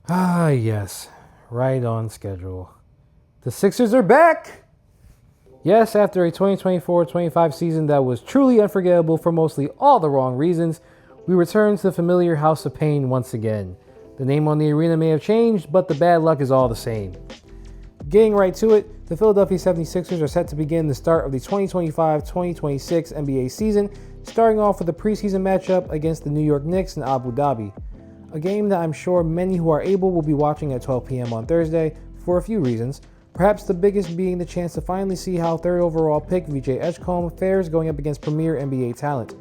Ah, yes, right on schedule. The Sixers are back! Yes, after a 2024-25 season that was truly unforgettable for mostly all the wrong reasons, we return to the familiar House of Pain once again. The name on the arena may have changed, but the bad luck is all the same. Getting right to it, the Philadelphia 76ers are set to begin the start of the 2025-2026 NBA season, starting off with a preseason matchup against the New York Knicks in Abu Dhabi. A game that I'm sure many who are able will be watching at 12 p.m. on Thursday for a few reasons, perhaps the biggest being the chance to finally see how third overall pick VJ Edgecombe fares going up against premier NBA talent.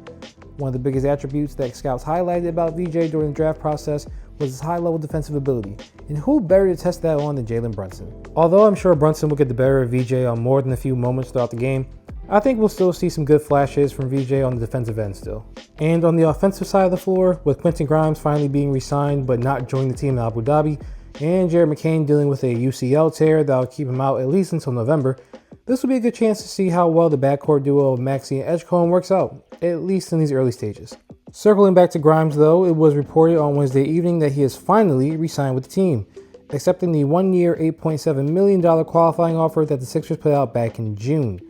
One of the biggest attributes that scouts highlighted about VJ during the draft process was his high-level defensive ability, and who better to test that on than Jalen Brunson? Although I'm sure Brunson will get the better of VJ on more than a few moments throughout the game, I think we'll still see some good flashes from VJ on the defensive end still. And on the offensive side of the floor, with Quentin Grimes finally being re-signed but not joining the team in Abu Dhabi, and Jared McCain dealing with a UCL tear that'll keep him out at least until November, this will be a good chance to see how well the backcourt duo of Maxey and Edgecombe works out, at least in these early stages. Circling back to Grimes though, it was reported on Wednesday evening that he has finally re-signed with the team, accepting the one-year $8.7 million qualifying offer that the Sixers put out back in June.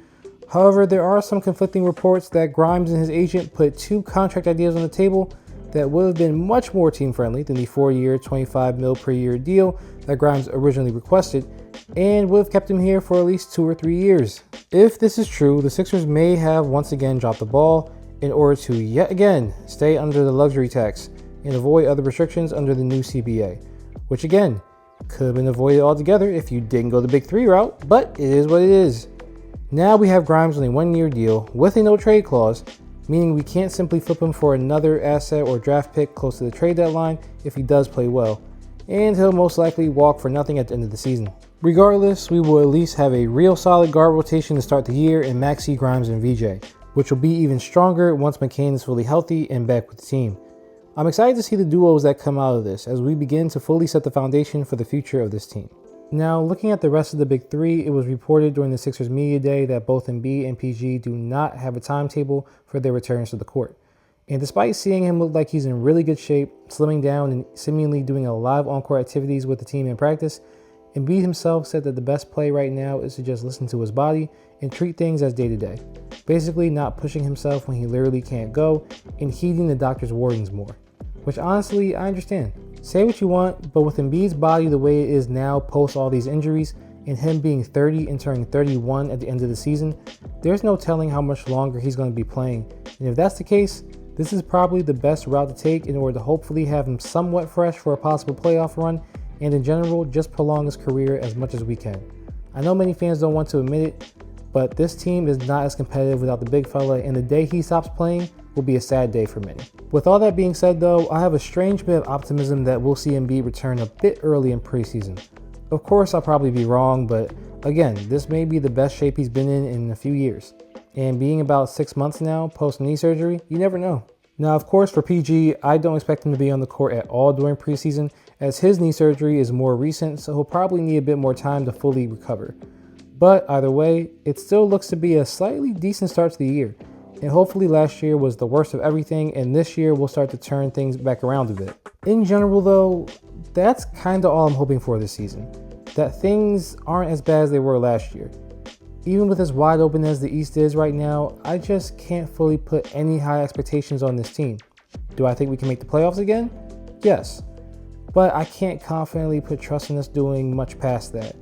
However, there are some conflicting reports that Grimes and his agent put two contract ideas on the table that would have been much more team-friendly than the 4-year, $25 million per year deal that Grimes originally requested, and would have kept him here for at least 2 or 3 years. If this is true, the Sixers may have once again dropped the ball in order to yet again stay under the luxury tax and avoid other restrictions under the new CBA, which again could have been avoided altogether if you didn't go the big three route, but it is what it is. Now we have Grimes on a 1-year deal with a no trade clause, meaning we can't simply flip him for another asset or draft pick close to the trade deadline if he does play well, and he'll most likely walk for nothing at the end of the season. Regardless, we will at least have a real solid guard rotation to start the year in Maxey, Grimes, and VJ, which will be even stronger once McCain is fully healthy and back with the team. I'm excited to see the duos that come out of this as we begin to fully set the foundation for the future of this team. Now, looking at the rest of the big three, it was reported during the Sixers media day that both Embiid and PG do not have a timetable for their returns to the court. And despite seeing him look like he's in really good shape, slimming down and seemingly doing a lot of on-court activities with the team in practice, Embiid himself said that the best play right now is to just listen to his body and treat things as day-to-day. Basically not pushing himself when he literally can't go and heeding the doctor's warnings more. Which honestly, I understand. Say what you want, but with Embiid's body the way it is now post all these injuries, and him being 30 and turning 31 at the end of the season, there's no telling how much longer he's going to be playing. And if that's the case, this is probably the best route to take in order to hopefully have him somewhat fresh for a possible playoff run, and in general, just prolong his career as much as we can. I know many fans don't want to admit it, but this team is not as competitive without the big fella, and the day he stops playing will be a sad day for many. With all that being said though, I have a strange bit of optimism that we'll see Embiid return a bit early in preseason. Of course, I'll probably be wrong, but again, this may be the best shape he's been in a few years. And being about 6 months now post knee surgery, you never know. Now, of course, for PG, I don't expect him to be on the court at all during preseason, as his knee surgery is more recent, so he'll probably need a bit more time to fully recover. But either way, it still looks to be a slightly decent start to the year. And hopefully last year was the worst of everything, and this year we'll start to turn things back around a bit. In general though, that's kinda all I'm hoping for this season. That things aren't as bad as they were last year. Even with as wide open as the East is right now, I just can't fully put any high expectations on this team. Do I think we can make the playoffs again? Yes. But I can't confidently put trust in us doing much past that.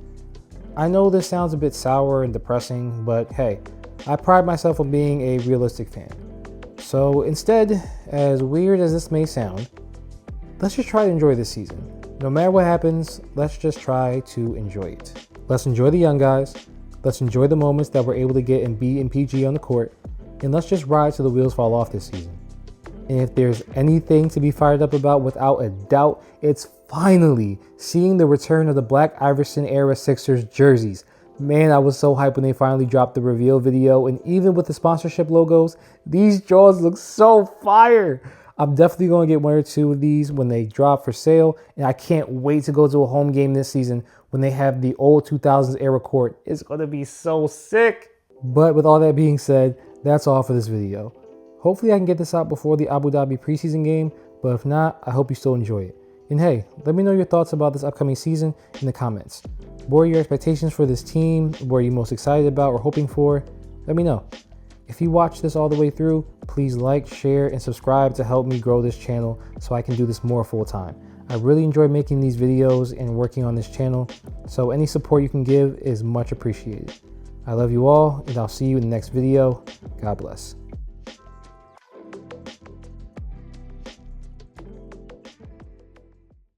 I know this sounds a bit sour and depressing, but hey, I pride myself on being a realistic fan. So instead, as weird as this may sound, let's just try to enjoy this season. No matter what happens, let's just try to enjoy it. Let's enjoy the young guys. Let's enjoy the moments that we're able to get Embiid and PG on the court. And let's just ride till the wheels fall off this season. And if there's anything to be fired up about without a doubt, it's finally seeing the return of the Black Iverson era Sixers jerseys. Man, I was so hyped when they finally dropped the reveal video, and even with the sponsorship logos, these jaws look so fire. I'm definitely going to get 1 or 2 of these when they drop for sale, and I can't wait to go to a home game this season when they have the old 2000s era court. It's going to be so sick. But with all that being said, that's all for this video. Hopefully I can get this out before the Abu Dhabi preseason game, but if not, I hope you still enjoy it. And hey, let me know your thoughts about this upcoming season in the comments. What are your expectations for this team? What are you most excited about or hoping for? Let me know. If you watch this all the way through, please like, share, and subscribe to help me grow this channel so I can do this more full time. I really enjoy making these videos and working on this channel, so any support you can give is much appreciated. I love you all, and I'll see you in the next video. God bless.